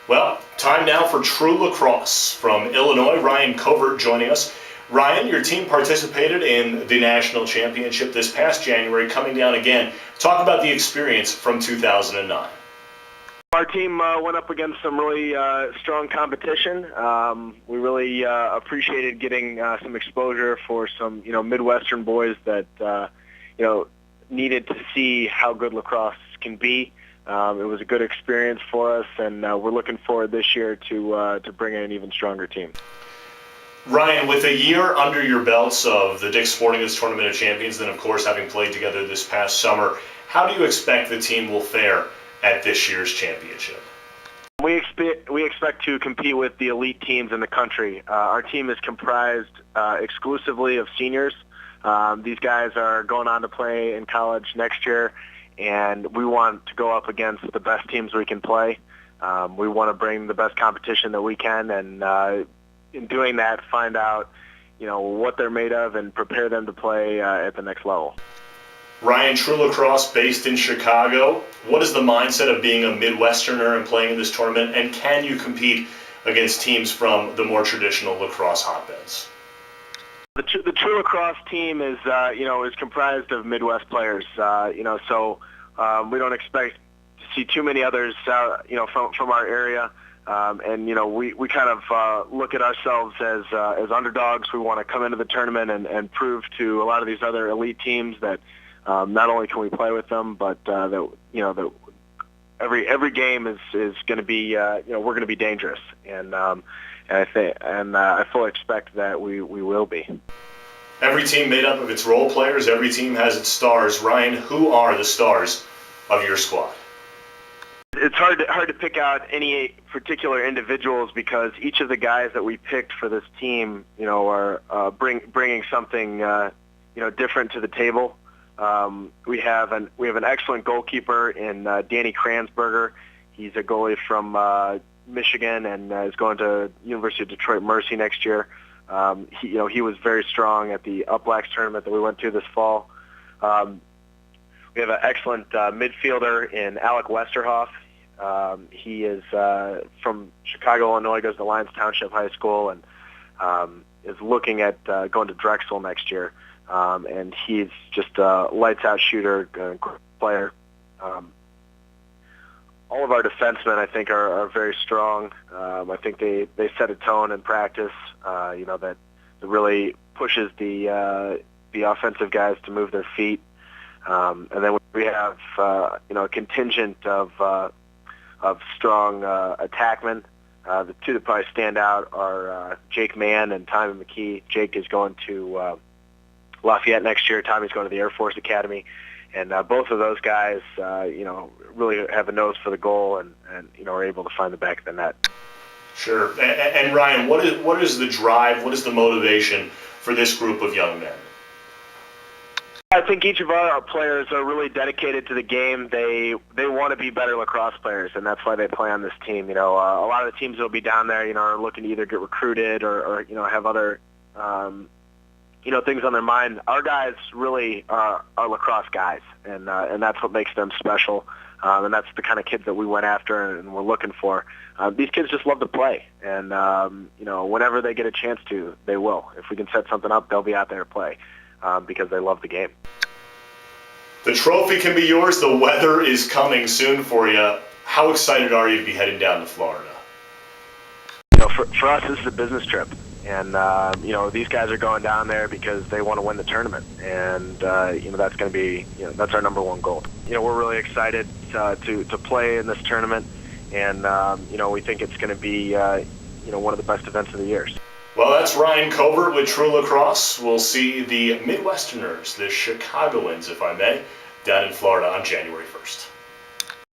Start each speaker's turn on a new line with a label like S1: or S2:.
S1: Well, time now for True Lacrosse. From Illinois, Ryan Covert joining us. Ryan, your team participated in the national championship this past January, coming down again. Talk about the experience from 2009.
S2: Our team went up against some really strong competition. We really appreciated getting some exposure for some, Midwestern boys that, needed to see how good lacrosse can be. It was a good experience for us, and we're looking forward this year to bring in an even stronger team.
S1: Ryan, with a year under your belts of the Dick's Sporting Goods Tournament of Champions, then of course having played together this past summer, how do you expect the team will fare at this year's championship?
S2: We expect to compete with the elite teams in the country. Our team is comprised exclusively of seniors. These guys are going on to play in college next year, and we want to go up against the best teams we can play. We want to bring the best competition that we can, and in doing that, find out, what they're made of and prepare them to play at the next level.
S1: Ryan, True Lacrosse based in Chicago. What is the mindset of being a Midwesterner and playing in this tournament, and can you compete against teams from the more traditional lacrosse hotbeds?
S2: The True Lacrosse team is comprised of Midwest players. So we don't expect to see too many others, from our area. We kind of look at ourselves as underdogs. We want to come into the tournament and prove to a lot of these other elite teams that not only can we play with them, but that every game is going to be we're going to be dangerous, and I fully expect that we will be.
S1: Every team made up of its role players. Every team has its stars. Ryan, who are the stars of your squad?
S2: It's hard to pick out any particular individuals because each of the guys that we picked for this team, are bringing something different to the table. We have an excellent goalkeeper in Danny Kransberger. He's a goalie from Michigan and is going to University of Detroit Mercy next year. He was very strong at the Up-Blacks tournament that we went to this fall. We have an excellent midfielder in Alec Westerhoff. He is from Chicago, Illinois, goes to Lyons Township High School, and is looking at going to Drexel next year. And he's just a lights-out shooter, great player. All of our defensemen, I think, are very strong. I think they set a tone in practice, that really pushes the offensive guys to move their feet. And then we have, a contingent of strong attackmen. The two that probably stand out are Jake Mann and Tommy McKee. Jake is going to Lafayette next year. Tommy's going to the Air Force Academy. And both of those guys, really have a nose for the goal and are able to find the back of the net.
S1: Sure. And Ryan, what is the drive, what is the motivation for this group of young men?
S2: I think each of our players are really dedicated to the game. They want to be better lacrosse players, and that's why they play on this team. A lot of the teams that will be down there, are looking to either get recruited or have other things on their mind. Our guys really are lacrosse guys, and that's what makes them special. And that's the kind of kids that we went after and we're looking for. These kids just love to play, and whenever they get a chance to, they will. If we can set something up, they'll be out there to play because they love the game.
S1: The trophy can be yours. The weather is coming soon for you. How excited are you to be heading down to Florida?
S2: For us, this is a business trip. And, these guys are going down there because they want to win the tournament. And, that's going to be, that's our number one goal. We're really excited to play in this tournament. And, we think it's going to be, one of the best events of the year.
S1: Well, that's Ryan Covert with True Lacrosse. We'll see the Midwesterners, the Chicagoans, if I may, down in Florida on January 1st.